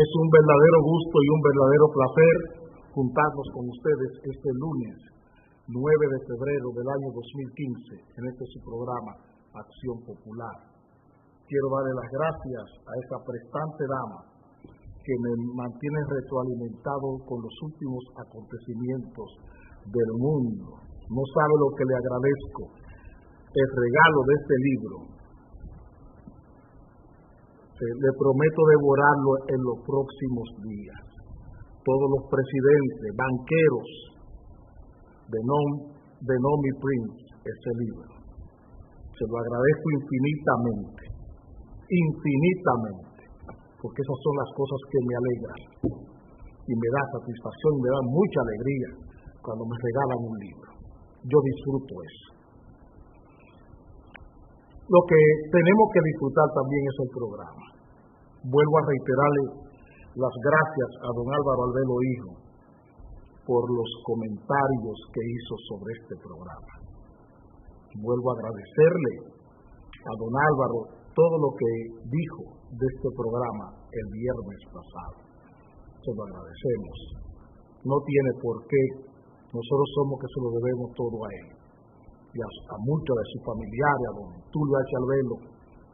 Es un verdadero gusto y un verdadero placer juntarnos con ustedes este lunes 9 de febrero del año 2015 en este su programa Acción Popular. Quiero darle las gracias a esa prestante dama que me mantiene retroalimentado con los últimos acontecimientos del mundo. No sabe lo que le agradezco, el regalo de este libro. Le prometo devorarlo en los próximos días. Todos los presidentes, banqueros, de Nomi Prince, ese libro. Se lo agradezco infinitamente, porque esas son las cosas que me alegran y me da satisfacción, me da mucha alegría cuando me regalan un libro. Yo disfruto eso. Lo que tenemos que disfrutar también es el programa. Vuelvo a reiterarle las gracias a don Álvaro Albelo Hijo por los comentarios que hizo sobre este programa. Vuelvo a agradecerle a don Álvaro todo lo que dijo de este programa el viernes pasado. Se lo agradecemos. No tiene por qué. Nosotros somos que se lo debemos todo a él. Y a muchos de sus familiares, a don Tulio H. Albelo,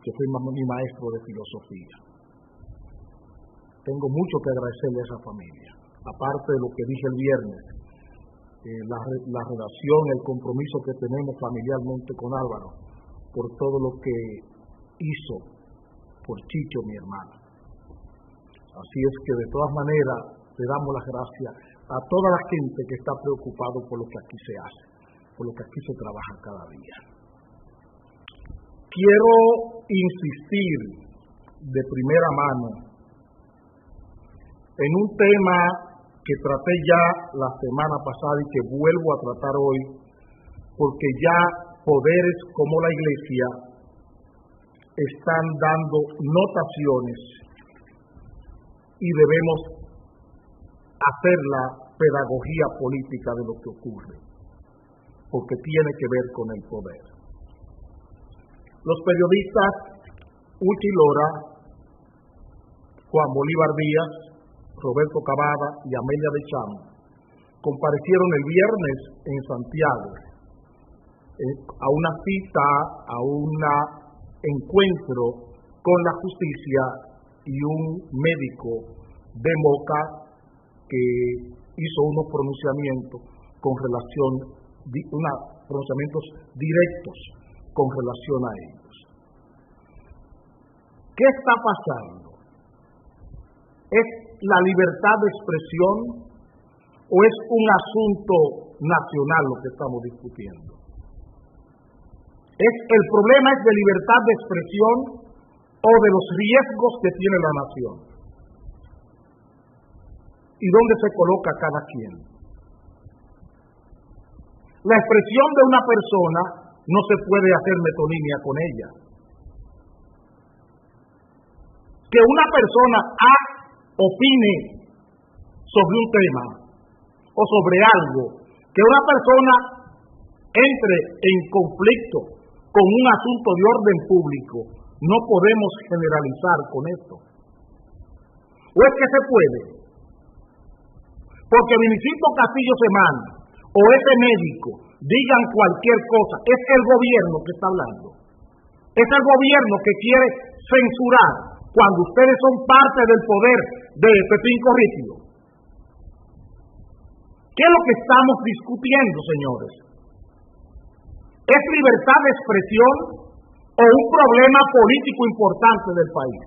que fue mi maestro de filosofía. Tengo mucho que agradecerle a esa familia. Aparte de lo que dije el viernes, la relación, el compromiso que tenemos familiarmente con Álvaro, por todo lo que hizo por Chicho, mi hermano. Así es que de todas maneras le damos las gracias a toda la gente que está preocupado por lo que aquí se hace, por lo que aquí se trabaja cada día. Quiero insistir de primera mano en un tema que traté ya la semana pasada y que vuelvo a tratar hoy, porque ya poderes como la Iglesia están dando notaciones y debemos hacer la pedagogía política de lo que ocurre, porque tiene que ver con el poder. Los periodistas Uchi Lora, Juan Bolívar Díaz, Roberto Cavada y Amelia de Cham comparecieron el viernes en Santiago a una cita, a un encuentro con la justicia y un médico de Moca que hizo unos pronunciamientos con relación, pronunciamientos directos con relación a ellos. ¿Qué está pasando? ¿Es la libertad de expresión o es un asunto nacional lo que estamos discutiendo? ¿El problema es de libertad de expresión o de los riesgos que tiene la nación? ¿Y dónde se coloca cada quien? La expresión de una persona no se puede hacer metonimia con ella. Que una persona opine sobre un tema o sobre algo, que una persona entre en conflicto con un asunto de orden público, no podemos generalizar con esto. ¿O es que se puede? Porque Vinicito Castillo Semán o ese médico digan cualquier cosa, es el gobierno que está hablando. Es el gobierno que quiere censurar cuando ustedes son parte del poder de Pepín Corripio. ¿Qué es lo que estamos discutiendo, señores? ¿Es libertad de expresión o un problema político importante del país?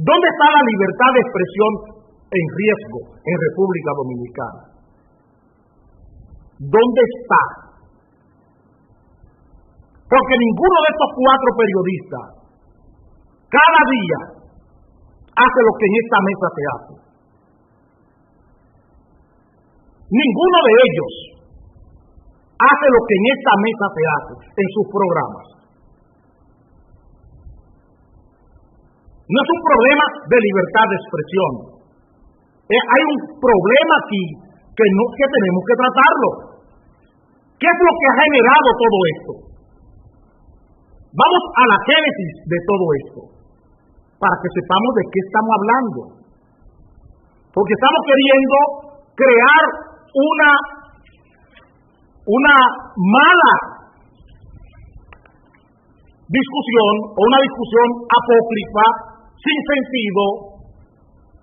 ¿Dónde está la libertad de expresión en riesgo en República Dominicana? ¿Dónde está? Porque ninguno de estos 4 periodistas cada día hace lo que en esta mesa se hace. Ninguno de ellos hace lo que en esta mesa se hace en sus programas. No es un problema de libertad de expresión. Hay un problema aquí que tenemos que tratarlo. ¿Qué es lo que ha generado todo esto? Vamos a la génesis de todo esto. para que sepamos de qué estamos hablando. Porque estamos queriendo crear una mala discusión o una discusión apócrifa, sin sentido,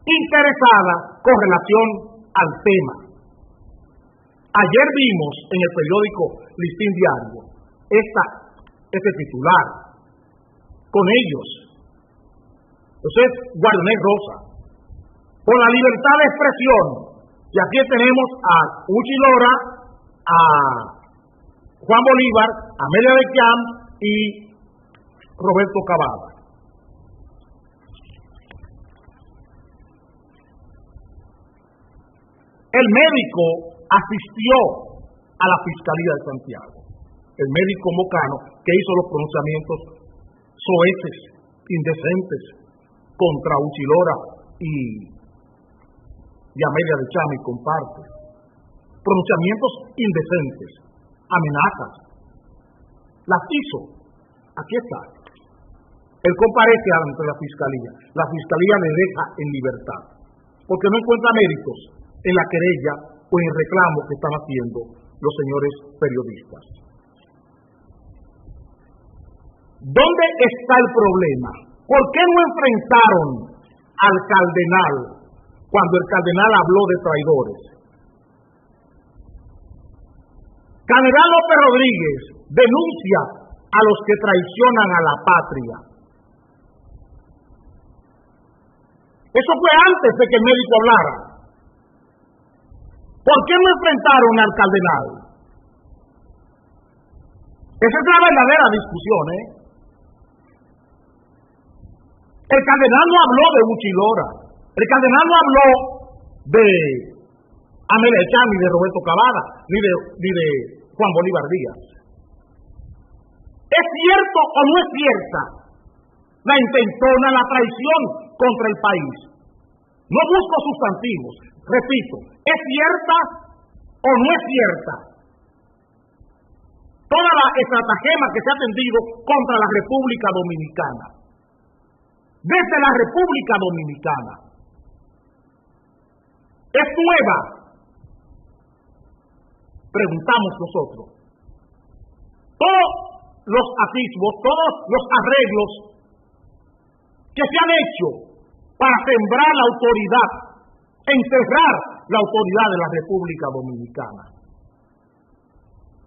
interesada con relación al tema. Ayer vimos en el periódico Listín Diario este titular, con ellos. Entonces, Guardionet Rosa, por la libertad de expresión. Y aquí tenemos a Uchi Lora, a Juan Bolívar, a Amelia de Camp y Roberto Cavada. El médico asistió a la Fiscalía de Santiago, el médico mocano que hizo los pronunciamientos soeces, indecentes, contra Uchi Lora y Amelia de Chami comparte. Pronunciamientos indecentes, amenazas. Las hizo. Aquí está. Él comparece ante la Fiscalía. La Fiscalía le deja en libertad, porque no encuentra méritos en la querella o en el reclamo que están haciendo los señores periodistas. ¿Dónde está el problema? ¿Por qué no enfrentaron al cardenal cuando el cardenal habló de traidores? Cardenal López Rodríguez denuncia a los que traicionan a la patria. Eso fue antes de que el médico hablara. ¿Por qué no enfrentaron al cardenal? Esa es la verdadera discusión, El cardenal no habló de Uchi Lora. El cardenal no habló de Amelia de Chami, de Roberto Cavada, ni de Juan Bolívar Díaz. ¿Es cierto o no es cierta la intentona, la traición contra el país? No busco sustantivos, repito, ¿es cierta o no es cierta toda la estratagema que se ha tendido contra la República Dominicana? Desde la República Dominicana. ¿Es nueva? Preguntamos nosotros. Todos los atisbos, todos los arreglos que se han hecho para sembrar la autoridad, enterrar la autoridad de la República Dominicana.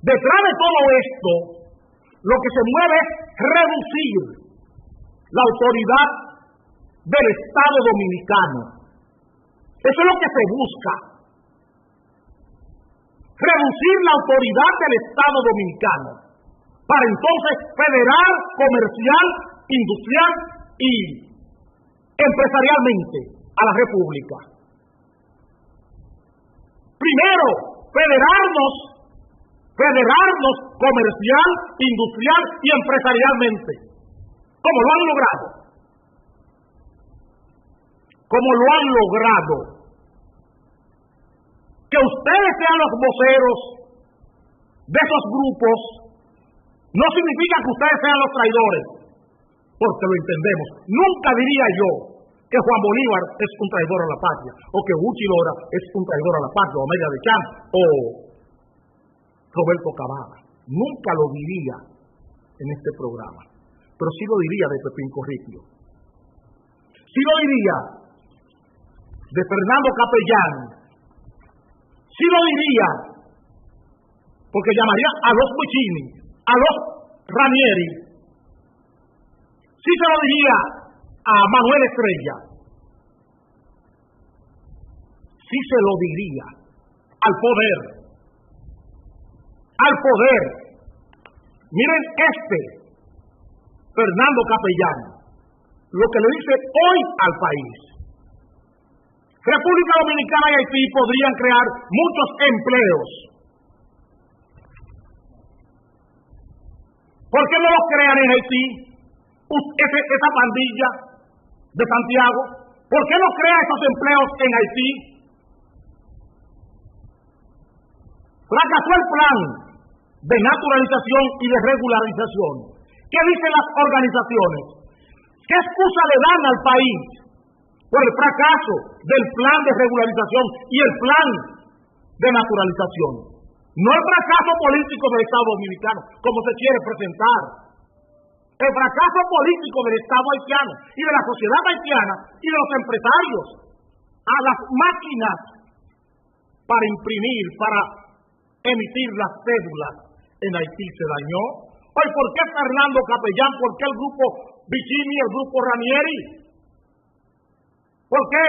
Detrás de todo esto, lo que se mueve es reducir la autoridad del Estado Dominicano. Eso es lo que se busca. Reducir la autoridad del Estado Dominicano para entonces federar comercial, industrial y empresarialmente a la República. Primero, federarnos comercial, industrial y empresarialmente, como lo han logrado. Que ustedes sean los voceros de esos grupos no significa que ustedes sean los traidores, porque lo entendemos. Nunca diría yo que Juan Bolívar es un traidor a la patria, o que Uchi Lora es un traidor a la patria, o Amelia de Camp, o Roberto Cavada. Nunca lo diría en este programa, pero sí lo diría de Pepín Corripio. Sí lo diría de Fernando Capellán. Sí lo diría, porque llamaría a los Puccini, a los Ranieri. Sí se lo diría a Manuel Estrella. Sí se lo diría al poder. Al poder. Miren Fernando Capellán, lo que le dice hoy al país. República Dominicana y Haití podrían crear muchos empleos. ¿Por qué no los crean en Haití? Esa pandilla de Santiago. ¿Por qué no crea esos empleos en Haití? Fracasó el plan de naturalización y de regularización. ¿Qué dicen las organizaciones? ¿Qué excusa le dan al país por el fracaso del plan de regularización y el plan de naturalización? No el fracaso político del Estado dominicano, como se quiere presentar. El fracaso político del Estado haitiano y de la sociedad haitiana y de los empresarios a las máquinas para imprimir, para emitir las cédulas en Haití se dañó. Hoy, ¿por qué Fernando Capellán? ¿Por qué el grupo Vicini, el grupo Ranieri? ¿Por qué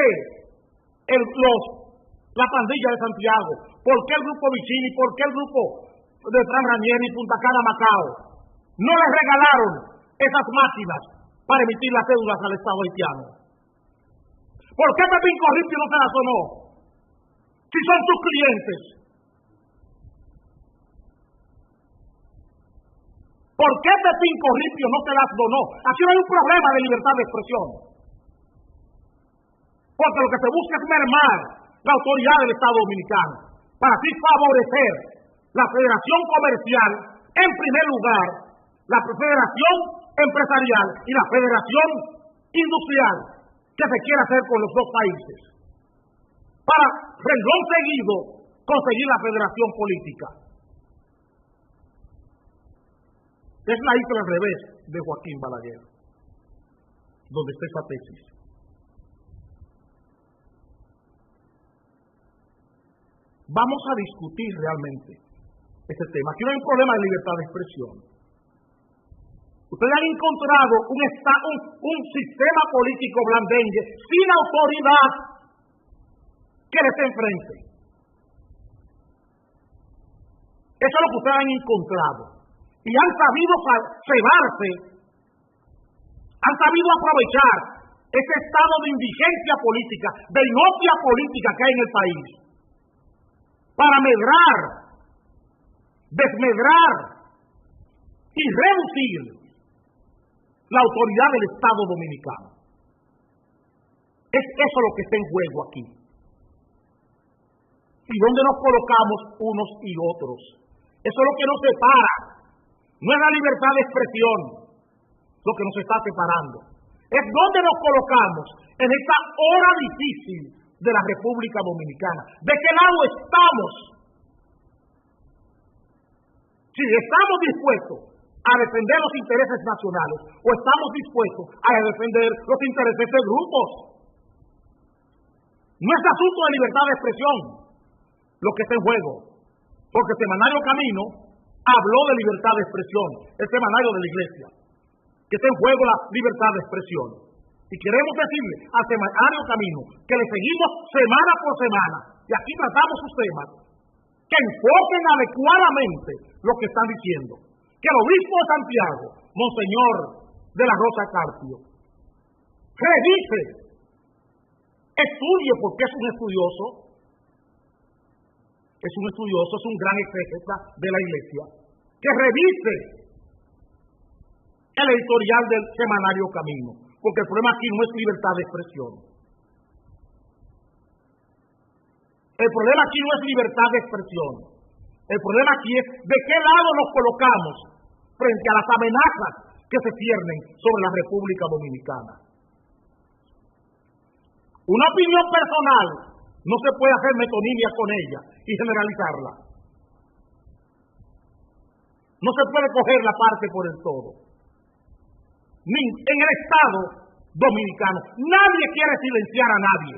la pandilla de Santiago? ¿Por qué el grupo Vicini? ¿Por qué el grupo de Fran Ranieri, Punta Cana, Macao? No les regalaron esas máquinas para emitir las cédulas al Estado haitiano. ¿Por qué Pepín Corripio no se las donó? Si son sus clientes. ¿Por qué Pepín Corripio no se las donó? Aquí no hay un problema de libertad de expresión. Porque lo que se busca es mermar la autoridad del Estado dominicano para así favorecer la Federación Comercial, en primer lugar, la Federación Empresarial y la Federación Industrial que se quiere hacer con los dos países, para renglón seguido conseguir la Federación Política. Es la isla al revés de Joaquín Balaguer, donde está esa tesis. Vamos a discutir realmente este tema. Aquí no hay un problema de libertad de expresión. Ustedes han encontrado un sistema político blandengue sin autoridad que les enfrente. Eso es lo que ustedes han encontrado. Y han sabido cebarse, han sabido aprovechar ese estado de indigencia política, de inopia política que hay en el país, para medrar, desmedrar y reducir la autoridad del Estado dominicano. Es eso lo que está en juego aquí. ¿Y dónde nos colocamos unos y otros? Eso es lo que nos separa. No es la libertad de expresión lo que nos está separando. Es dónde nos colocamos en esta hora difícil de la República Dominicana. ¿De qué lado estamos? Si estamos dispuestos a defender los intereses nacionales o estamos dispuestos a defender los intereses de grupos. No es asunto de libertad de expresión lo que está en juego, porque el semanario Camino habló de libertad de expresión, el semanario de la Iglesia, que está en juego la libertad de expresión. Y queremos decirle al semanario Camino que le seguimos semana por semana, y aquí tratamos sus temas, que enfoquen adecuadamente lo que están diciendo. Que el obispo de Santiago, Monseñor de la Rosa Carpio, revise, estudie, porque es un estudioso, es un gran exégeta de la Iglesia, que revise el editorial del semanario Camino, porque el problema aquí no es libertad de expresión. El problema aquí no es libertad de expresión. El problema aquí es de qué lado nos colocamos frente a las amenazas que se ciernen sobre la República Dominicana. Una opinión personal no se puede hacer metonimia con ella y generalizarla. No se puede coger la parte por el todo. Ni en el Estado dominicano nadie quiere silenciar a nadie.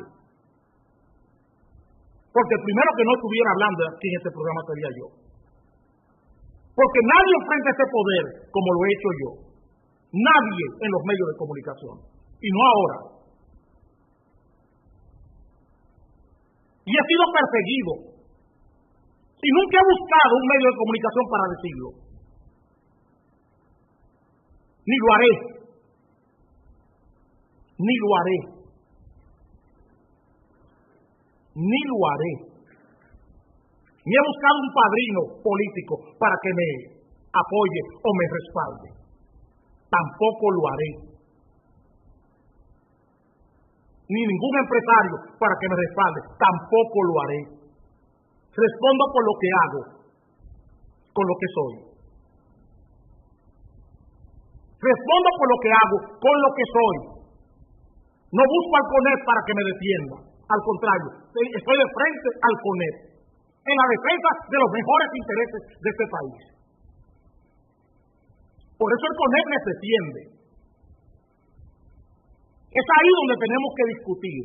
Porque el primero que no estuviera hablando aquí en este programa sería yo. Porque nadie enfrenta ese poder como lo he hecho yo. Nadie en los medios de comunicación. Y no ahora. Y he sido perseguido. Y nunca he buscado un medio de comunicación para decirlo. Ni lo haré. Ni lo haré. Ni lo haré. Ni he buscado un padrino político para que me apoye o me respalde. Tampoco lo haré. Ni ningún empresario para que me respalde. Tampoco lo haré. Respondo por lo que hago, con lo que soy. Respondo por lo que hago, con lo que soy. No busco al CONEP para que me defienda. Al contrario, estoy de frente al CONEP en la defensa de los mejores intereses de este país. Por eso el CONEP les defiende. Es ahí donde tenemos que discutir.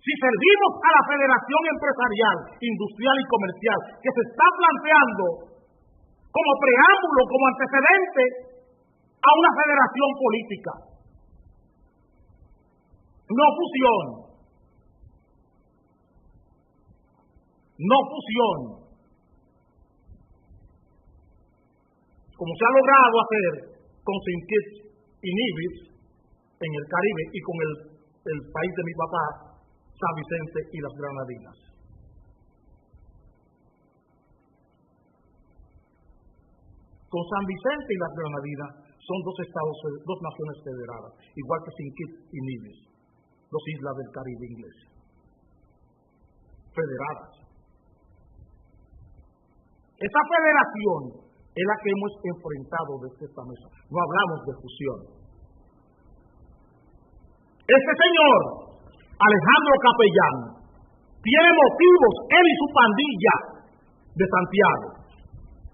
Si servimos a la Federación Empresarial, Industrial y Comercial, que se está planteando como preámbulo, como antecedente a una federación política. No fusión. No fusión. Como se ha logrado hacer con Sinquit y Nivis en el Caribe y con el país de mi papá, San Vicente y las Granadinas. Con San Vicente y las Granadinas son dos naciones federadas, igual que Sinquit y Nivis, dos islas del Caribe inglés, federadas. Esa federación es la que hemos enfrentado desde esta mesa. No hablamos de fusión. Este señor, Alejandro Capellán, tiene motivos, él y su pandilla de Santiago,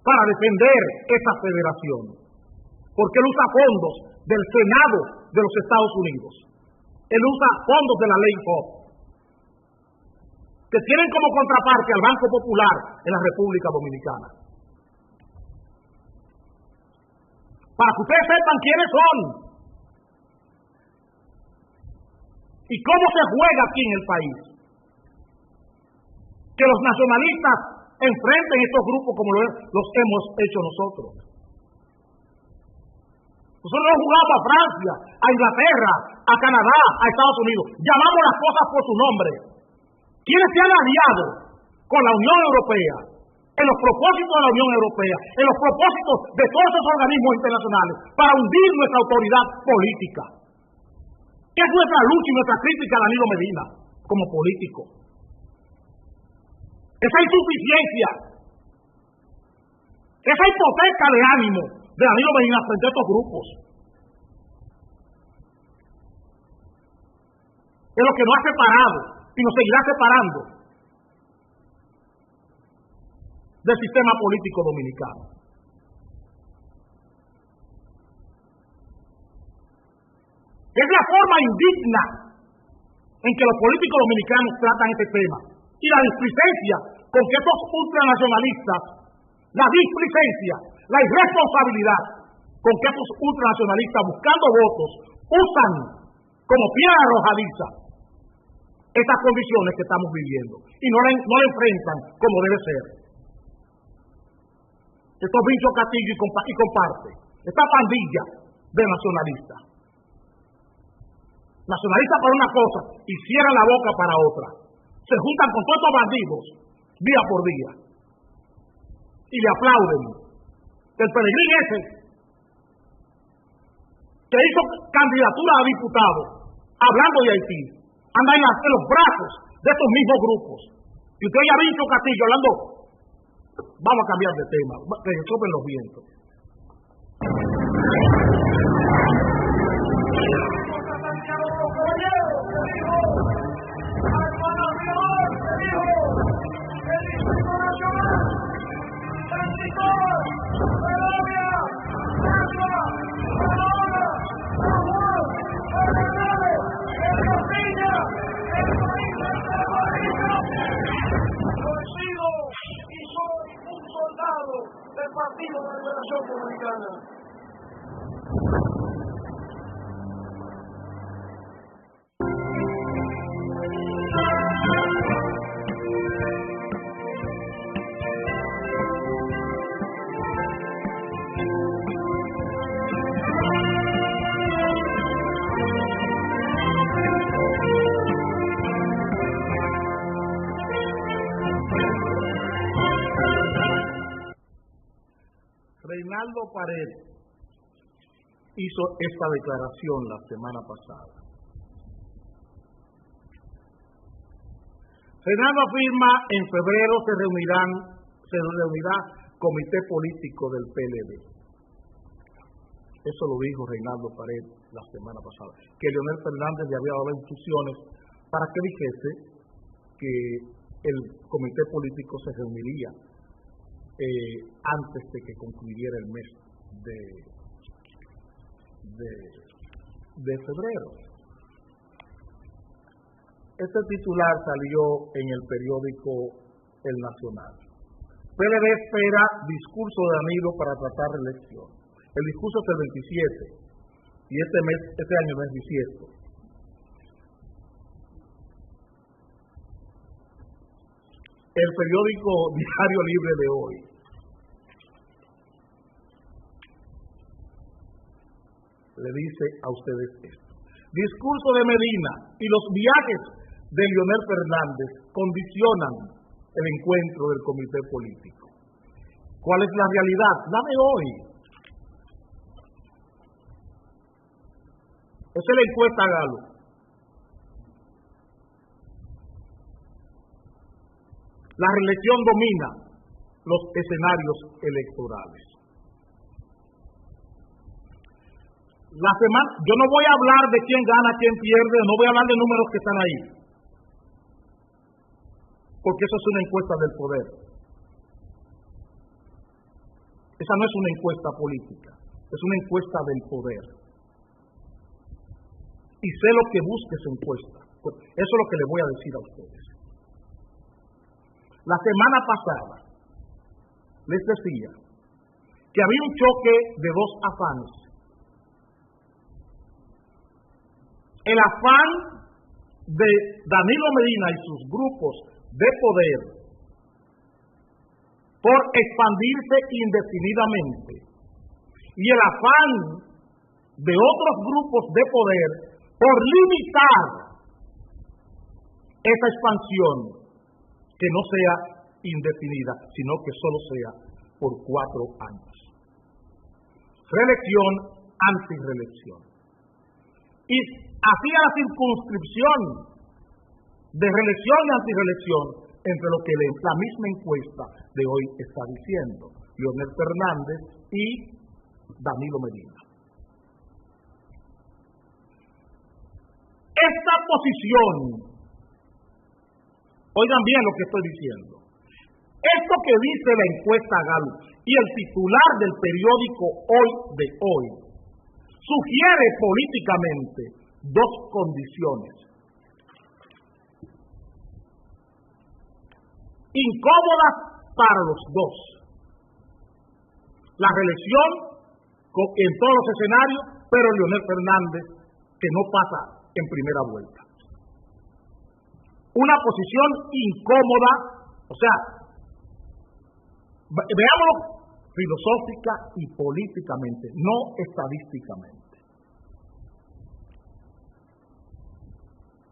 para defender esa federación, porque él usa fondos del Senado de los Estados Unidos, él usa fondos de la ley FOB, que tienen como contraparte al Banco Popular en la República Dominicana. Para que ustedes sepan quiénes son y cómo se juega aquí en el país. Que los nacionalistas enfrenten estos grupos como los hemos hecho nosotros. Nosotros no jugamos a Francia, a Inglaterra, a Canadá, a Estados Unidos. Llamamos las cosas por su nombre. ¿Quiénes se han aliado con la Unión Europea en los propósitos de la Unión Europea, en los propósitos de todos esos organismos internacionales para hundir nuestra autoridad política? ¿Qué es nuestra lucha y nuestra crítica a Danilo Medina como político? Esa insuficiencia, esa hipoteca de ánimo de Danilo Medina frente a estos grupos es lo que nos ha separado y nos seguirá separando del sistema político dominicano. Es la forma indigna en que los políticos dominicanos tratan este tema y la displicencia con que estos ultranacionalistas, la displicencia, la irresponsabilidad con que estos ultranacionalistas buscando votos usan como piedra arrojadiza estas condiciones que estamos viviendo y no la enfrentan como debe ser. Estos bichos Castillo y comparte, esta pandilla de nacionalistas. Nacionalistas para una cosa y cierran la boca para otra. Se juntan con todos estos bandidos día por día y le aplauden. El peregrín ese que hizo candidatura a diputado hablando de Haití anda en los brazos de estos mismos grupos. Y usted ya ha visto Castillo hablando. Vamos a cambiar de tema, que soplen los vientos. Del Partido de Liberación Dominicana. Reinaldo Paredes hizo esta declaración la semana pasada. Reinaldo afirma en febrero se reunirá comité político del PLD. eso lo dijo Reinaldo Pared la semana pasada, que Leonel Fernández le había dado instrucciones para que dijese que el comité político se reuniría antes de que concluyera el mes de febrero. Este titular salió en el periódico El Nacional. PLD espera discurso de Danilo para tratar reelección. El discurso es el 27 y este año no es bisiesto. El periódico Diario Libre de hoy le dice a ustedes esto. Discurso de Medina y los viajes de Leonel Fernández condicionan el encuentro del comité político. ¿Cuál es la realidad? La de hoy. Esa es la encuesta Galo. La reelección domina los escenarios electorales. Yo no voy a hablar de quién gana, quién pierde, no voy a hablar de números que están ahí, porque eso es una encuesta del poder. Esa no es una encuesta política, es una encuesta del poder. Y sé lo que busca esa encuesta. Eso es lo que les voy a decir a ustedes. La semana pasada les decía que había un choque de dos afanes. El afán de Danilo Medina y sus grupos de poder por expandirse indefinidamente y el afán de otros grupos de poder por limitar esa expansión, que no sea indefinida, sino que solo sea por 4 años. Reelección, antirreelección. Y hacía la circunscripción de reelección y antirreelección entre lo que la misma encuesta de hoy está diciendo, Leonel Fernández y Danilo Medina. Esta posición, oigan bien lo que estoy diciendo, esto que dice la encuesta Gallup y el titular del periódico Hoy de hoy, sugiere políticamente dos condiciones incómodas para los dos: la reelección en todos los escenarios, pero Leonel Fernández que no pasa en primera vuelta. Una posición incómoda, o sea, veámoslo filosófica y políticamente, no estadísticamente.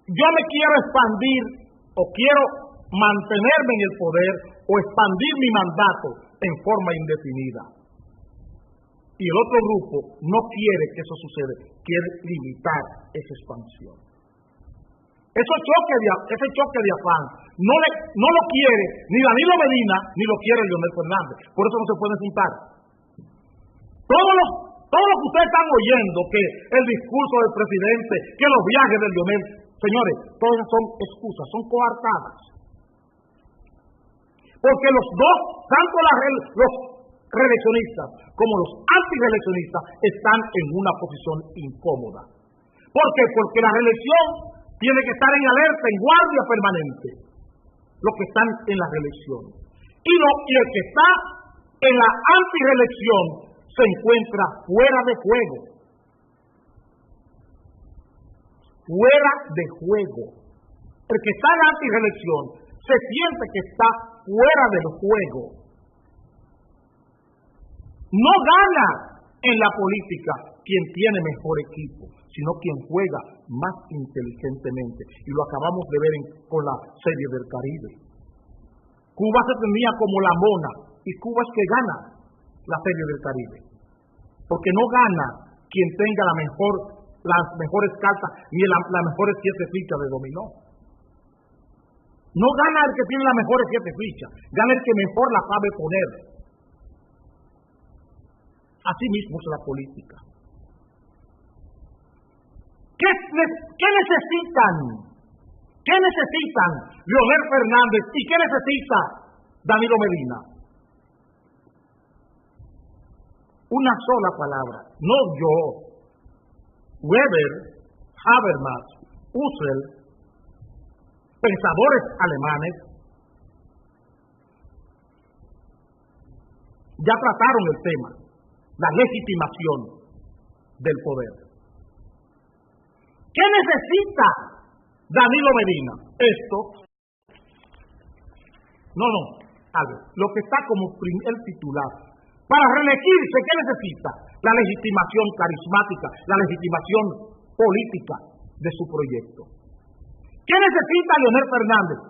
Yo me quiero expandir o quiero mantenerme en el poder o expandir mi mandato en forma indefinida. Y el otro grupo no quiere que eso suceda, quiere limitar esa expansión. Ese choque de afán no lo quiere ni Danilo Medina ni lo quiere Leonel Fernández. Por eso no se pueden juntar. Todo lo que ustedes están oyendo, que el discurso del presidente, que los viajes de Leonel, señores, todas son excusas, son coartadas. Porque los dos, tanto los reeleccionistas como los antireeleccionistas, están en una posición incómoda. ¿Por qué? Porque la reelección tiene que estar en alerta, en guardia permanente, los que están en la reelección. Y el que está en la antireelección se encuentra fuera de juego. Fuera de juego. El que está en la antireelección se siente que está fuera del juego. No gana en la política quien tiene mejor equipo, sino quien juega más inteligentemente. Y lo acabamos de ver con la Serie del Caribe. Cuba se tenía como la mona, y Cuba es que gana la Serie del Caribe. Porque no gana quien tenga las mejores cartas, ni las mejores 7 fichas de dominó. No gana el que tiene las mejores 7 fichas, gana el que mejor las sabe poner. Así mismo es la política. ¿Qué necesitan? ¿Qué necesitan Leonel Fernández y qué necesita Danilo Medina? Una sola palabra, no yo, Weber, Habermas, Husserl, pensadores alemanes, ya trataron el tema, la legitimación del poder. ¿Qué necesita Danilo Medina? Esto. No, algo. Lo que está como el titular. Para reelegirse, ¿qué necesita? La legitimación carismática, la legitimación política de su proyecto. ¿Qué necesita Leonel Fernández?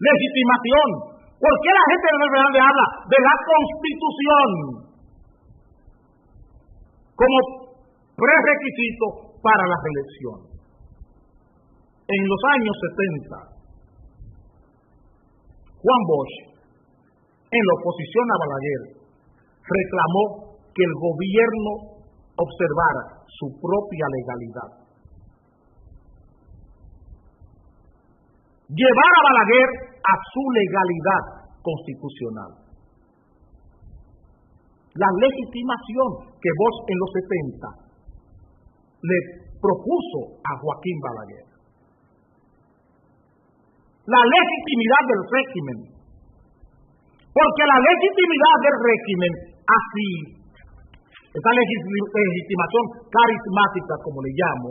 Legitimación. ¿Por qué la gente de Leonel Fernández habla de la Constitución como prerequisito para la reelección? En los años 70, Juan Bosch, en la oposición a Balaguer, reclamó que el gobierno observara su propia legalidad. Llevar a Balaguer a su legalidad constitucional. La legitimación que Bosch en los 70 le propuso a Joaquín Balaguer. La legitimidad del régimen. Porque la legitimidad del régimen, así, esa legitimación carismática, como le llamo,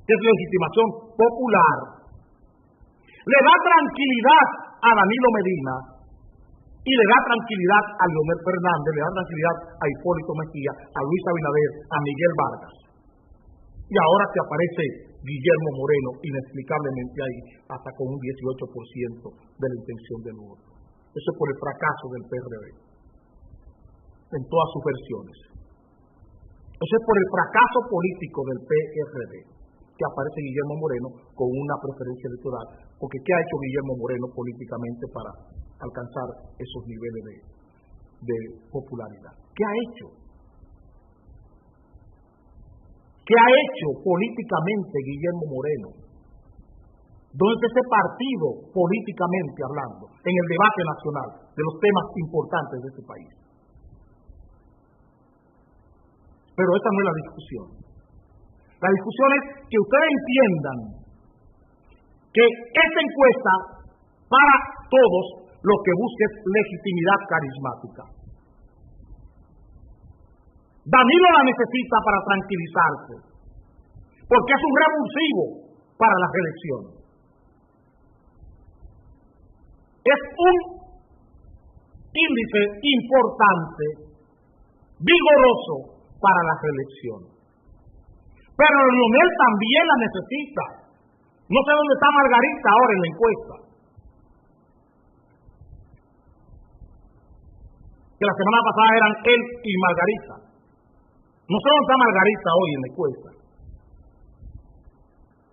que es legitimación popular, le da tranquilidad a Danilo Medina y le da tranquilidad a Leonel Fernández, le da tranquilidad a Hipólito Mejía, a Luis Abinader, a Miguel Vargas. Y ahora que aparece Guillermo Moreno, inexplicablemente ahí, hasta con un 18% de la intención del voto. Eso es por el fracaso del PRD, en todas sus versiones. Eso es por el fracaso político del PRD, que aparece Guillermo Moreno con una preferencia electoral. Porque ¿qué ha hecho Guillermo Moreno políticamente para alcanzar esos niveles de popularidad? ¿Qué ha hecho? ¿Qué ha hecho políticamente Guillermo Moreno? ¿Dónde está ese partido políticamente hablando en el debate nacional de los temas importantes de este país? Pero esa no es la discusión. La discusión es que ustedes entiendan que esta encuesta para todos lo que busca es legitimidad carismática. Danilo la necesita para tranquilizarse, porque es un revulsivo para la reelección. Es un índice importante, vigoroso para la reelección. Pero Leonel también la necesita. No sé dónde está Margarita ahora en la encuesta. Que la semana pasada eran él y Margarita. No sé dónde está Margarita hoy en la encuesta.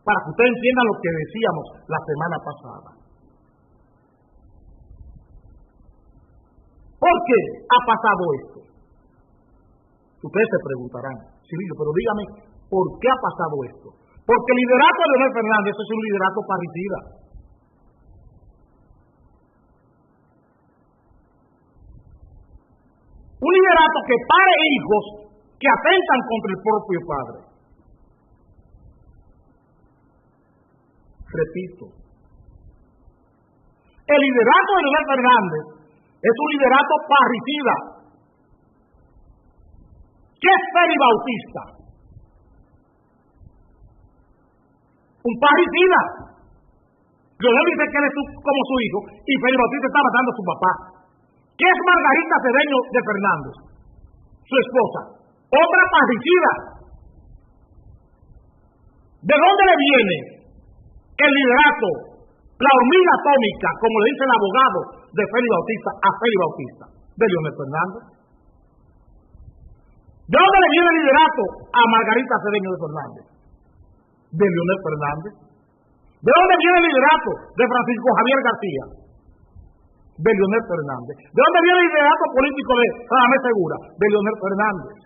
Para que ustedes entiendan lo que decíamos la semana pasada. ¿Por qué ha pasado esto? Ustedes se preguntarán, Cirillo, pero dígame, ¿por qué ha pasado esto? Porque el liderato de Leonel Fernández es un liderato parricida. Un liderato que pare hijos que atentan contra el propio padre. Repito, el liderato de Leonel Fernández es un liderato parricida. ¿Qué es Félix Bautista? Un parricida. Leonel dice que él es como su hijo y Félix Bautista está matando a su papá. ¿Qué es Margarita Cedeño de Fernández? Su esposa. Otra parricida. ¿De dónde le viene el liderato, la hormiga atómica, como le dice el abogado de Félix Bautista a Félix Bautista? De Leonel Fernández. ¿De dónde le viene el liderato a Margarita Cedeño de Fernández? De Leonel Fernández. ¿De dónde viene el liderato de Francisco Javier García? De Leonel Fernández. ¿De dónde viene el liderato político de Radamés Segura? De Leonel Fernández.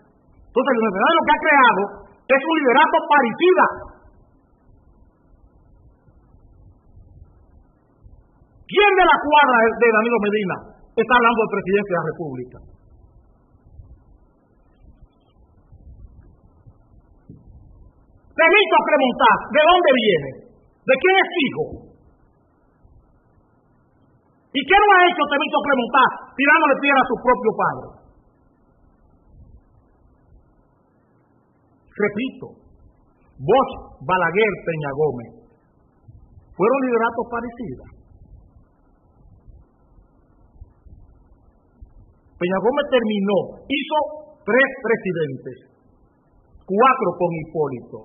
Entonces Leonel Fernández lo que ha creado Es un liderato parricida. ¿Quién de la cuadra de Danilo Medina está hablando del presidente de la República? Temito Cremontaz, ¿de dónde viene? ¿De quién es hijo? ¿Y qué no ha hecho Temito Cremontaz tirándole piedra a su propio padre? Repito, Bosch, Balaguer, Peña Gómez fueron lideratos parricidas. Peña Gómez terminó, hizo 3 presidentes, 4 con Hipólito,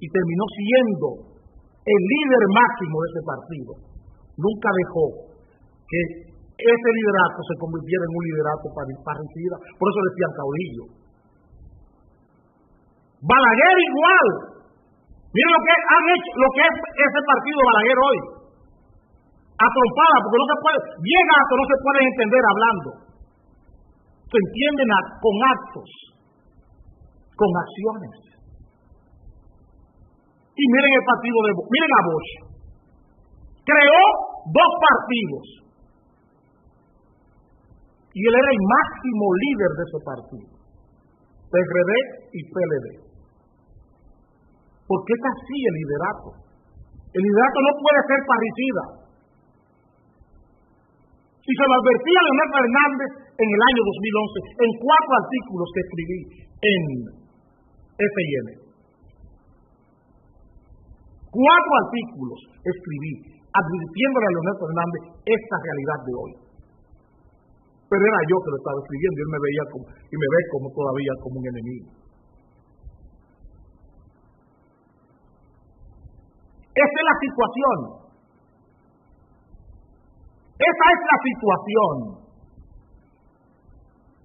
y terminó siendo el líder máximo de ese partido. Nunca dejó que ese liderato se convirtiera en un liderato parricida, por eso decían caudillo. Balaguer igual. Miren lo que han hecho, lo que es ese partido Balaguer hoy. A trompada, porque no se puede, bien alto, no se pueden entender hablando. Se entienden con actos, con acciones. Y miren el partido de Bosch, miren a Bosch. Creó 2 partidos. Y él era el máximo líder de ese partido. PRD y PLD. Porque es así el liderato. El liderato no puede ser parricida. Si se lo advertía a Leonel Fernández en el año 2011, en 4 artículos que escribí en FIN. 4 artículos escribí advirtiéndole a Leonel Fernández esta realidad de hoy. Pero era yo que lo estaba escribiendo y él me veía como, y me ve como todavía como un enemigo. Esa es la situación. Esa es la situación.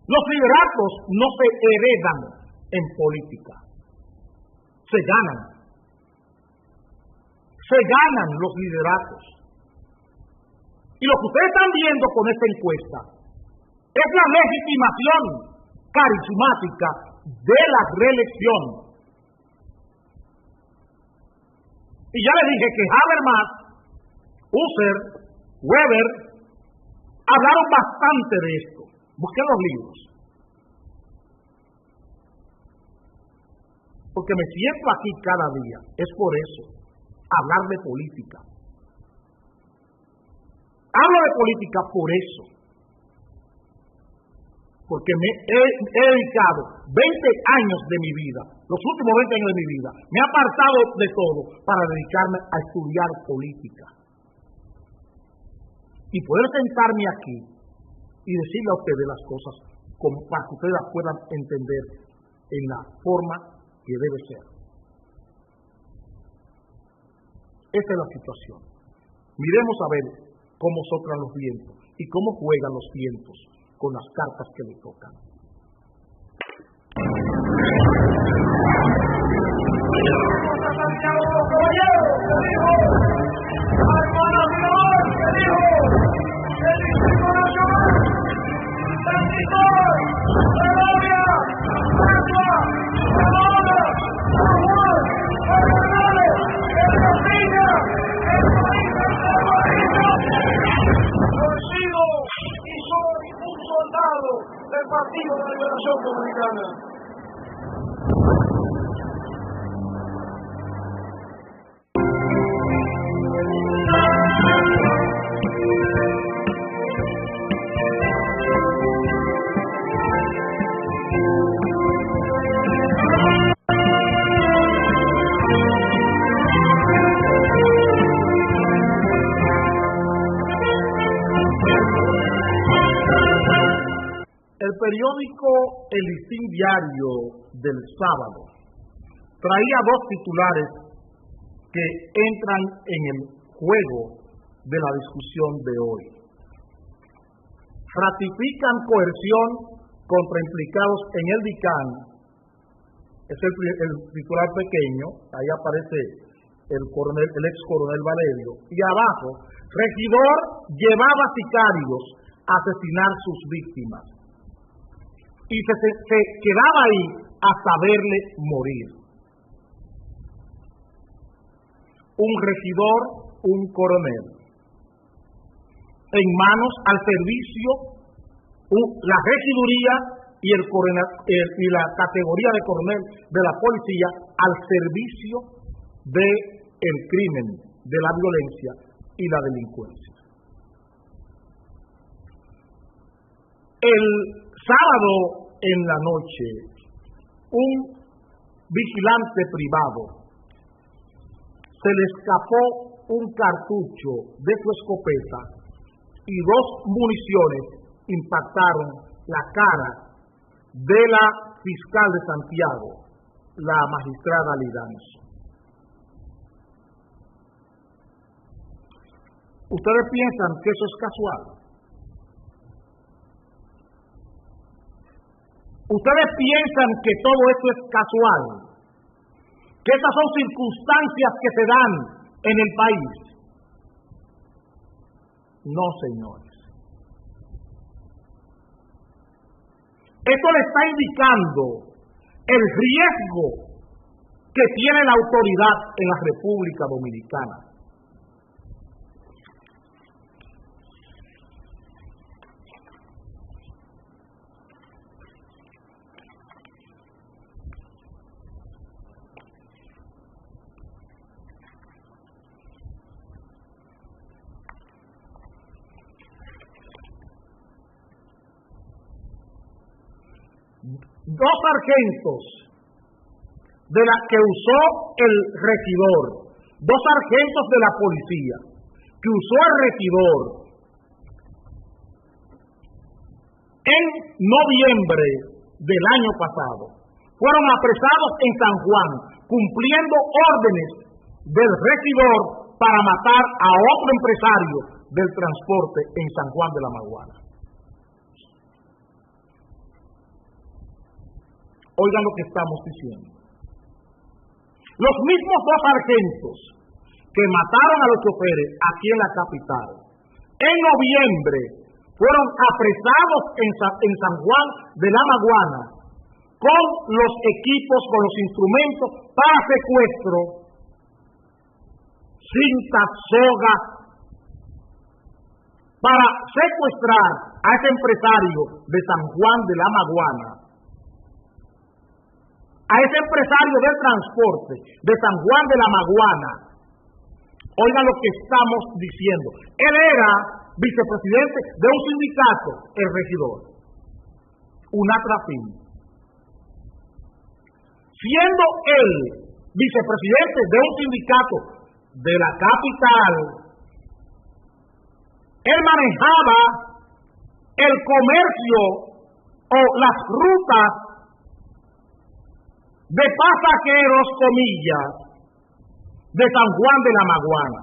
Los lideratos no se heredan en política. Se ganan. Se ganan los lideratos. Y lo que ustedes están viendo con esta encuesta es la legitimación carismática de la reelección. Y ya les dije que Habermas, Husserl, Weber hablaron bastante de esto. Busqué los libros. Porque me siento aquí cada día. Es por eso. Hablar de política. Hablo de política por eso. Porque me he dedicado 20 años de mi vida, los últimos 20 años de mi vida, me he apartado de todo para dedicarme a estudiar política. Y poder sentarme aquí y decirle a ustedes las cosas para que ustedes las puedan entender en la forma que debe ser. Esta es la situación. Miremos a ver cómo soplan los vientos y cómo juegan los vientos con las cartas que le tocan. Del Partido de la Liberación Dominicana. El periódico El Listín Diario del sábado traía 2 titulares que entran en el juego de la discusión de hoy. Ratifican coerción contra implicados en el DICAN. Es el titular pequeño, ahí aparece el ex coronel Valerio, y abajo, regidor llevaba sicarios a asesinar sus víctimas. Y se quedaba ahí hasta verle morir. un regidor, un coronel, en manos al servicio, la regiduría y la categoría de coronel de la policía al servicio del crimen, de la violencia y la delincuencia. El sábado en la noche, un vigilante privado se le escapó un cartucho de su escopeta y 2 municiones impactaron la cara de la fiscal de Santiago, la magistrada Lidanzo. ¿Ustedes piensan que eso es casual? ¿Ustedes piensan que todo esto es casual? ¿Que estas son circunstancias que se dan en el país? No, señores. Esto le está indicando el riesgo que tiene la autoridad en la República Dominicana. Dos sargentos de la que usó el regidor, 2 sargentos de la policía que usó el regidor en noviembre del año pasado, fueron apresados en San Juan, cumpliendo órdenes del regidor para matar a otro empresario del transporte en San Juan de la Maguana. Oigan lo que estamos diciendo. Los mismos 2 sargentos que mataron a los choferes aquí en la capital, en noviembre fueron apresados en San Juan de la Maguana con los equipos, con los instrumentos para secuestro, cintas, sogas, para secuestrar a ese empresario de San Juan de la Maguana, a ese empresario del transporte de San Juan de la Maguana. Oigan lo que estamos diciendo. Él era vicepresidente de un sindicato, el regidor, UNATRAFIN. Siendo él vicepresidente de un sindicato de la capital, él manejaba el comercio o las rutas de pasajeros, comillas, de San Juan de la Maguana.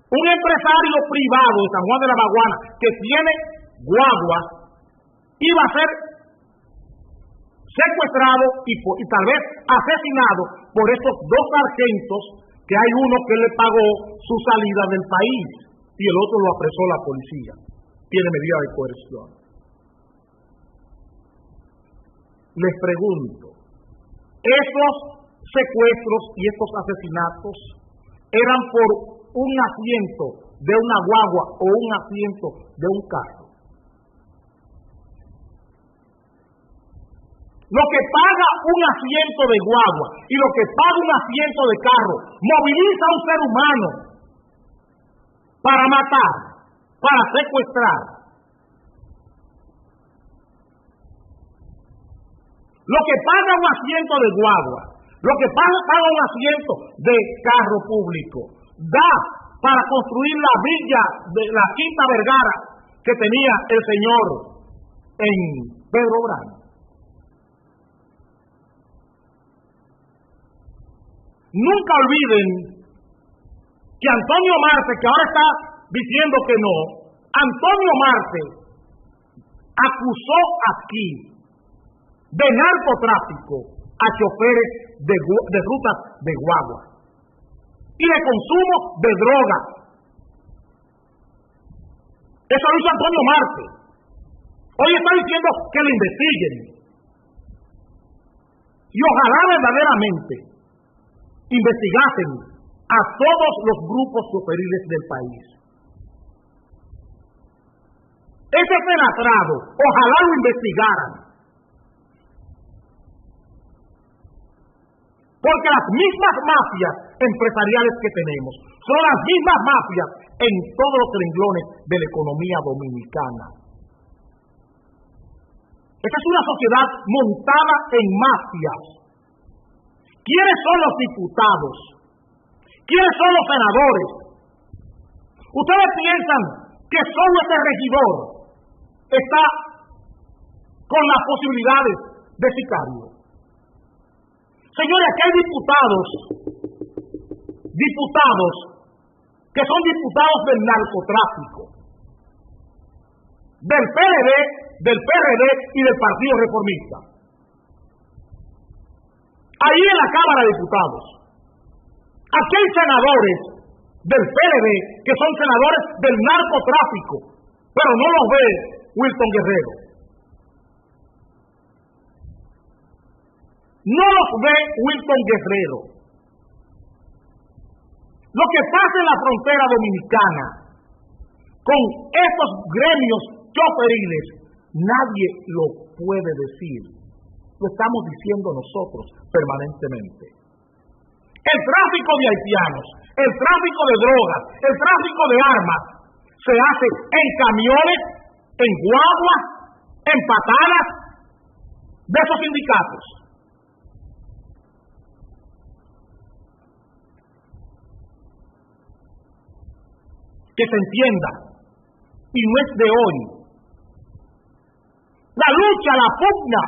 Un empresario privado de San Juan de la Maguana que tiene guaguas iba a ser secuestrado y tal vez asesinado por estos 2 sargentos, que hay uno que le pagó su salida del país y el otro lo apresó la policía. Tiene medida de coerción. Les pregunto, ¿esos secuestros y estos asesinatos eran por un asiento de una guagua o un asiento de un carro? Lo que paga un asiento de guagua y lo que paga un asiento de carro moviliza a un ser humano para matar, para secuestrar. Lo que paga un asiento de guagua, lo que paga un asiento de carro público, da para construir la villa de la Quinta Vergara que tenía el señor en Pedro Brán. Nunca olviden que Antonio Marte, que ahora está diciendo que no, Antonio Marte acusó aquí de narcotráfico a choferes de rutas de guagua y de consumo de droga. Eso lo hizo Antonio Marte. Hoy está diciendo que lo investiguen. Y ojalá verdaderamente, investigasen a todos los grupos choferiles del país. Ese penatrado, ojalá lo investigaran. Porque las mismas mafias empresariales que tenemos son las mismas mafias en todos los renglones de la economía dominicana. Esta es una sociedad montada en mafias. ¿Quiénes son los diputados? ¿Quiénes son los senadores? Ustedes piensan que solo este regidor está con las posibilidades de sicario. Señores, aquí hay diputados que son diputados del narcotráfico, del PLD, del PRD y del Partido Reformista. Ahí en la Cámara de Diputados. Aquí hay senadores del PLD que son senadores del narcotráfico, pero no los ve Wilson Guerrero. No los ve Wilson Guerrero. Lo que pasa en la frontera dominicana con estos gremios choferiles, nadie lo puede decir. Lo estamos diciendo nosotros permanentemente. El tráfico de haitianos, el tráfico de drogas, el tráfico de armas, se hace en camiones, en guaguas, en patadas de esos sindicatos. Que se entienda, y no es de hoy. La lucha, la pugna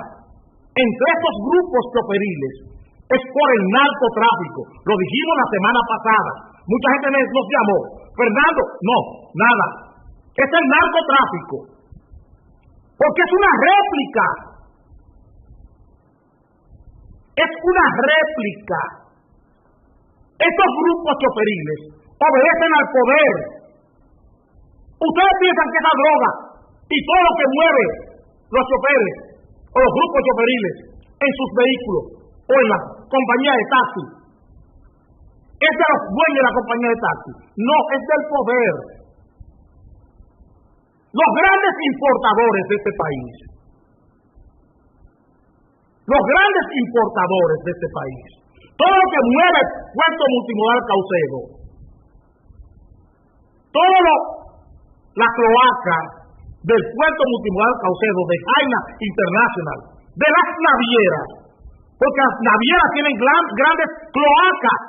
entre estos grupos choferiles es por el narcotráfico. Lo dijimos la semana pasada. Mucha gente nos llamó. Fernando, no, nada. Es el narcotráfico. Porque es una réplica. Es una réplica. Estos grupos choferiles obedecen al poder. Ustedes piensan que esa droga y todo lo que mueve los choferes o los grupos choferiles en sus vehículos o en la compañía de taxi es de los dueños de la compañía de taxi. No, es del poder. Los grandes importadores de este país. Los grandes importadores de este país. Todo lo que mueve Puerto Multimodal Caucedo. La cloaca del Puerto Multimodal Caucedo, de Jaina International, de las navieras, porque las navieras tienen grandes cloacas.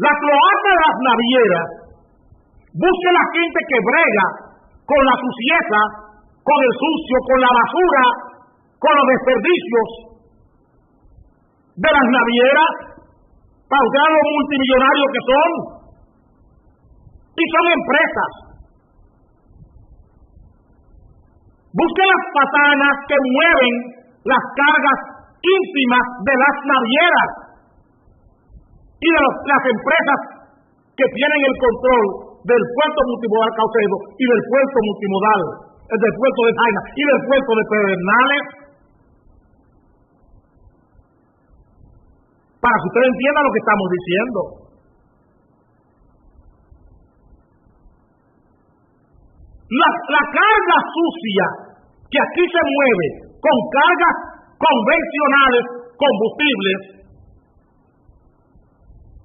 La cloaca de las navieras busca la gente que brega con la suciedad, con el sucio, con la basura, con los desperdicios de las navieras, para ustedes los multimillonarios que son. Y son empresas. Busquen las patanas que mueven las cargas íntimas de las navieras y de las empresas que tienen el control del puerto multimodal Caucedo y del puerto multimodal, del puerto de Jaina y del puerto de Pedernales. Para que ustedes entiendan lo que estamos diciendo. La carga sucia que aquí se mueve con cargas convencionales, combustibles,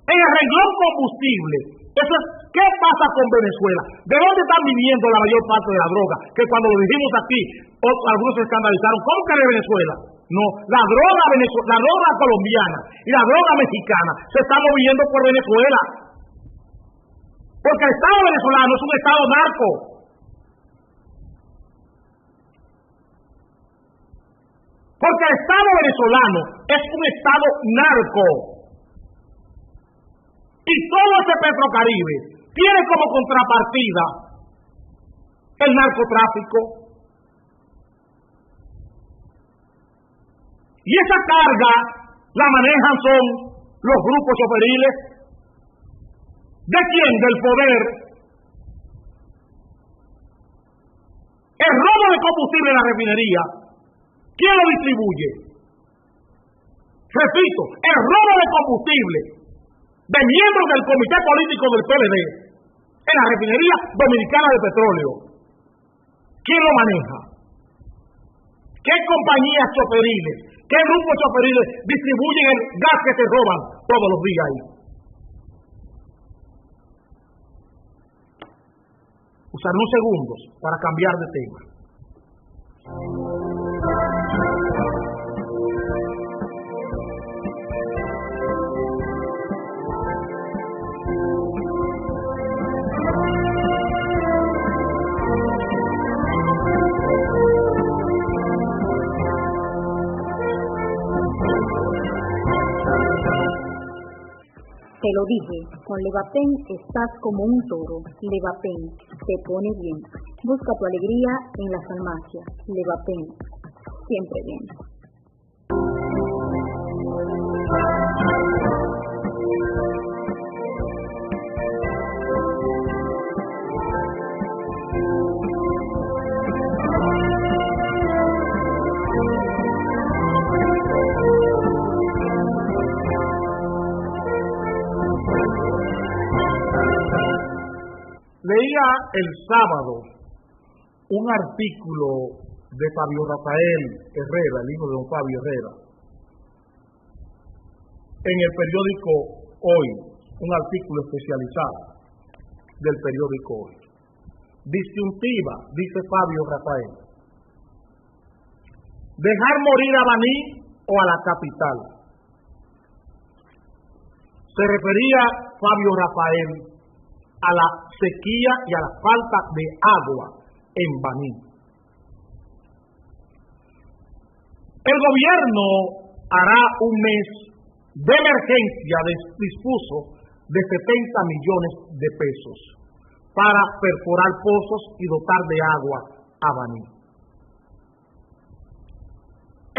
en el renglón combustible, eso es, ¿qué pasa con Venezuela? ¿De dónde están viniendo la mayor parte de la droga? Que cuando lo dijimos aquí, algunos se escandalizaron. ¿Cómo que de Venezuela? No, la droga colombiana y la droga mexicana se está moviendo por Venezuela. Porque el Estado venezolano es un Estado narco. Porque el Estado venezolano es un Estado narco. Y todo ese Petrocaribe tiene como contrapartida el narcotráfico. Y esa carga la manejan son los grupos choferiles. ¿De quién? Del poder. El robo de combustible en la refinería, ¿quién lo distribuye? Repito, el robo de combustible de miembros del comité político del PLD en la refinería dominicana de petróleo. ¿Quién lo maneja? ¿Qué compañías choferiles, qué grupos choferiles distribuyen el gas que se roban todos los días ahí? Usaré unos segundos para cambiar de tema. Te lo dije, con Levapen estás como un toro. Levapen te pone bien. Busca tu alegría en las farmacias. Levapen, siempre bien. Leía el sábado un artículo de Fabio Rafael Herrera, el hijo de don Fabio Herrera, en el periódico Hoy, un artículo especializado del periódico Hoy. Disyuntiva, dice Fabio Rafael. ¿Dejar morir a Baní o a la capital? Se refería Fabio Rafael a la sequía y a la falta de agua en Baní. El gobierno hará un mes de emergencia, dispuso de 70 millones de pesos para perforar pozos y dotar de agua a Baní.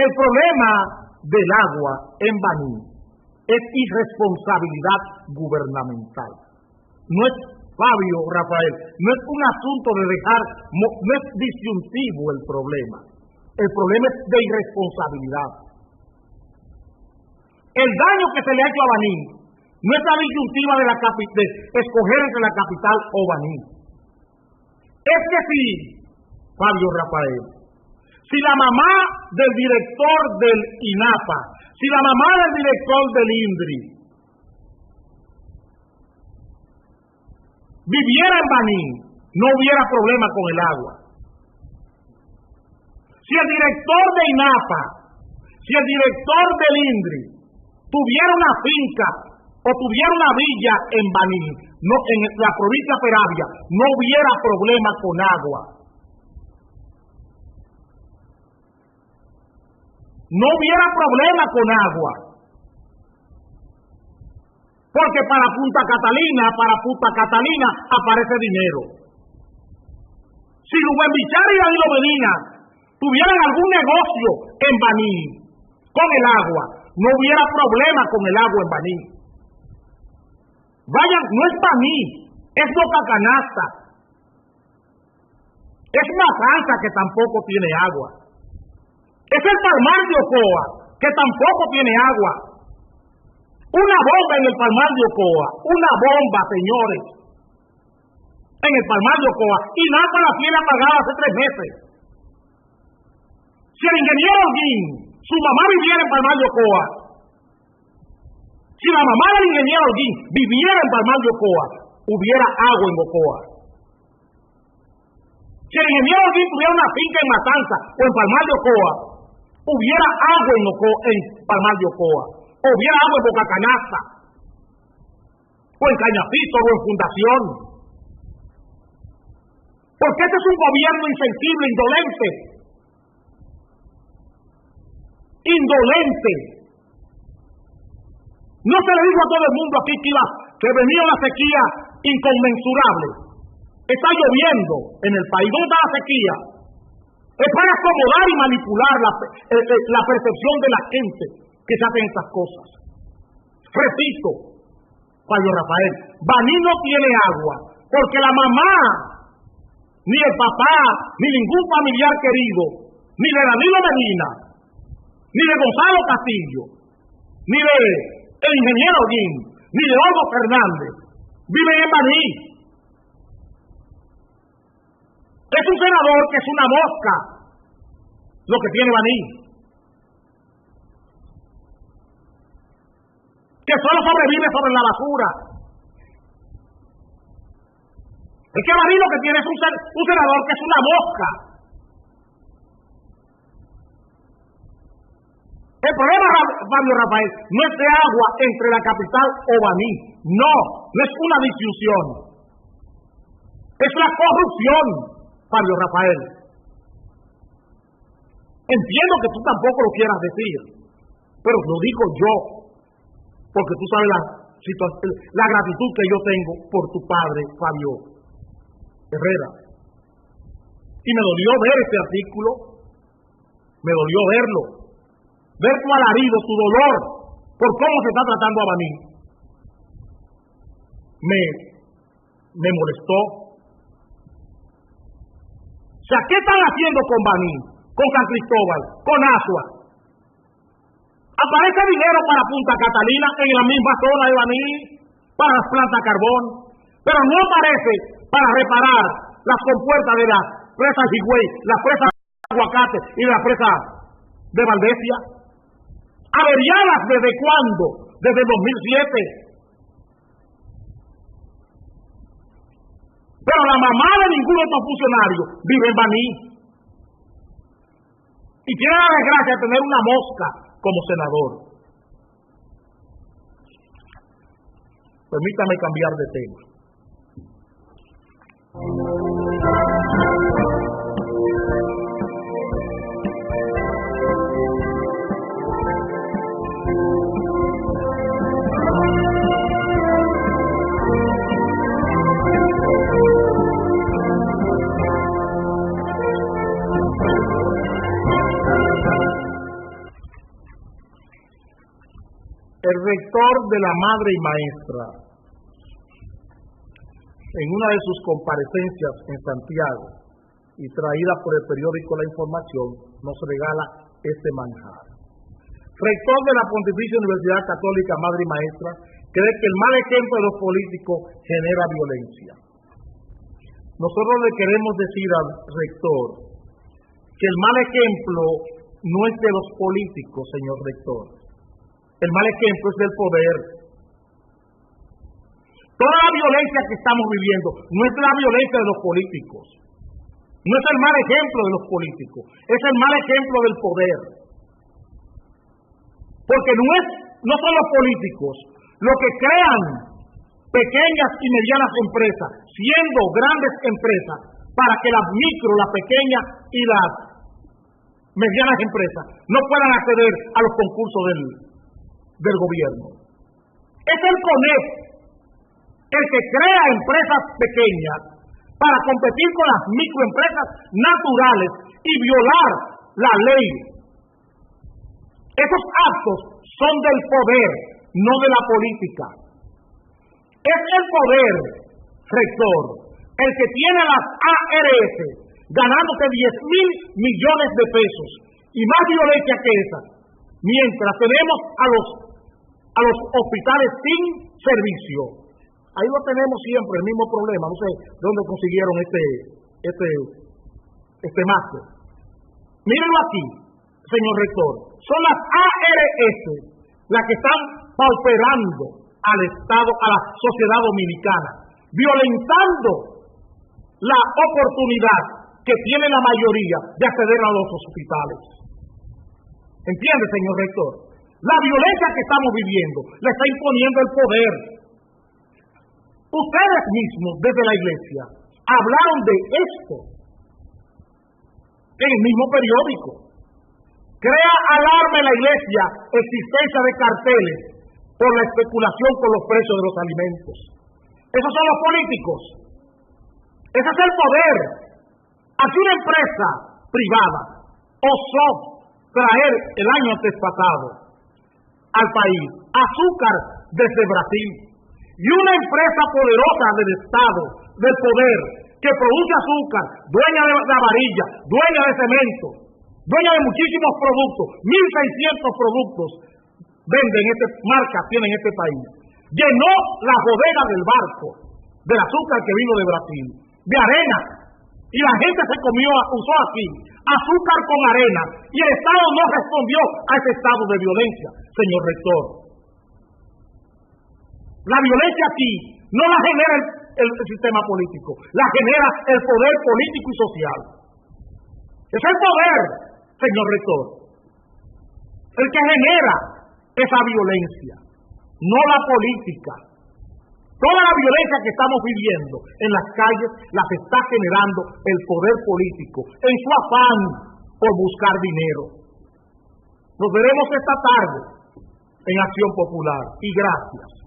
El problema del agua en Baní es irresponsabilidad gubernamental. No es, Fabio Rafael, no es un asunto de dejar, no es disyuntivo el problema. El problema es de irresponsabilidad. El daño que se le ha hecho a Baní no es la disyuntiva de escoger entre la capital o Baní. Es que si, Fabio Rafael, si la mamá del director del INAPA, si la mamá del director del INDRI viviera en Baní, no hubiera problema con el agua. Si el director de INAPA, si el director del INDRI tuviera una finca o tuviera una villa en Baní, no, en la provincia de Peravia, no hubiera problema con agua. No hubiera problema con agua. Porque para Punta Catalina aparece dinero. Si Rubén Bichar y Danilo Medina tuvieran algún negocio en Baní con el agua, no hubiera problema con el agua en Baní. Vayan, no es Baní, es Boca Canasta, es Matanza que tampoco tiene agua, es el Palmar de Ocoa que tampoco tiene agua. Una bomba en el Palmar de Ocoa, una bomba, señores, en el Palmar de Ocoa, y NAPA la tiene apagada hace 3 meses. Si el ingeniero Holguín, su mamá viviera en Palmar de Ocoa, si la mamá del ingeniero Holguín viviera en Palmar de Ocoa, hubiera agua en Ocoa. Si el ingeniero Holguín tuviera una finca en Matanza o en Palmar de Ocoa, hubiera agua en Palmar de Ocoa, o hubiera agua en Boca Canasta, o en Cañapito, o en Fundación. Porque este es un gobierno insensible, indolente. Indolente. No se le dijo a todo el mundo aquí que venía una sequía inconmensurable. Está lloviendo en el país. ¿Dónde está la sequía? Es para acomodar y manipular la percepción de la gente que se hacen estas cosas. Repito, Fabio Rafael, Baní no tiene agua porque la mamá, ni el papá, ni ningún familiar querido, ni de Danilo Medina, ni de Gonzalo Castillo, ni de el ingeniero Guín, ni de Olgo Fernández, viven en Baní. Es un senador que es una mosca lo que tiene Baní, que solo sobrevive sobre la basura. Es que Baní lo que tiene es un senador que es una mosca. El problema, Fabio Rafael, no es de agua entre la capital o Baní. No es una disyunción. Es la corrupción, Fabio Rafael. Entiendo que tú tampoco lo quieras decir, pero lo digo yo, porque tú sabes la gratitud que yo tengo por tu padre, Fabio Herrera. Y me dolió ver este artículo, me dolió verlo. Ver tu alarido, tu dolor, por cómo se está tratando a Baní, me molestó. O sea, ¿qué están haciendo con Baní, con San Cristóbal, con Asua? Aparece dinero para Punta Catalina en la misma zona de Baní, para las plantas de carbón, pero no aparece para reparar las compuertas de las presas Higüey, las presas de Aguacate y las presas de Valdesia. ¿Averiadas desde cuándo? Desde el 2007. Pero la mamá de ninguno de estos funcionarios vive en Baní. Y tiene la desgracia de tener una mosca como senador. Permítame cambiar de tema. El rector de la Madre y Maestra, en una de sus comparecencias en Santiago y traída por el periódico La Información, nos regala este manjar. Rector de la Pontificia Universidad Católica Madre y Maestra cree que el mal ejemplo de los políticos genera violencia. Nosotros le queremos decir al rector que el mal ejemplo no es de los políticos, señor rector. El mal ejemplo es del poder. Toda la violencia que estamos viviendo no es la violencia de los políticos. No es el mal ejemplo de los políticos. Es el mal ejemplo del poder. Porque no son los políticos los que crean pequeñas y medianas empresas, siendo grandes empresas, para que las micro, las pequeñas y las medianas empresas no puedan acceder a los concursos del gobierno. Es el CONEP el que crea empresas pequeñas para competir con las microempresas naturales y violar la ley. Esos actos son del poder, no de la política. Es el poder, rector, el que tiene las ARS ganándose 10.000 millones de pesos y más violencia que esa, mientras tenemos a los hospitales sin servicio. Ahí lo tenemos siempre, el mismo problema. No sé dónde consiguieron este máster. Mírenlo aquí, señor rector. Son las ARS las que están pauperando al Estado, a la sociedad dominicana, violentando la oportunidad que tiene la mayoría de acceder a los hospitales. ¿Entiende, señor rector? La violencia que estamos viviendo la está imponiendo el poder. Ustedes mismos, desde la iglesia, hablaron de esto en el mismo periódico. Crea alarma en la iglesia existencia de carteles por la especulación con los precios de los alimentos. Esos son los políticos. Ese es el poder. Aquí una empresa privada osó traer el año antes pasado al país azúcar desde Brasil. Y una empresa poderosa del Estado, del poder, que produce azúcar, dueña de la varilla, dueña de cemento, dueña de muchísimos productos, 1.600 productos marcas tiene en este país, llenó la bodega del barco del azúcar que vino de Brasil, de arena, y la gente usó aquí azúcar con arena, y el Estado no respondió a ese estado de violencia, señor rector. La violencia aquí no la genera el sistema político, la genera el poder político y social. Es el poder, señor rector, el que genera esa violencia, no la política. Toda la violencia que estamos viviendo en las calles las está generando el poder político en su afán por buscar dinero. Nos veremos esta tarde en Acción Popular y gracias.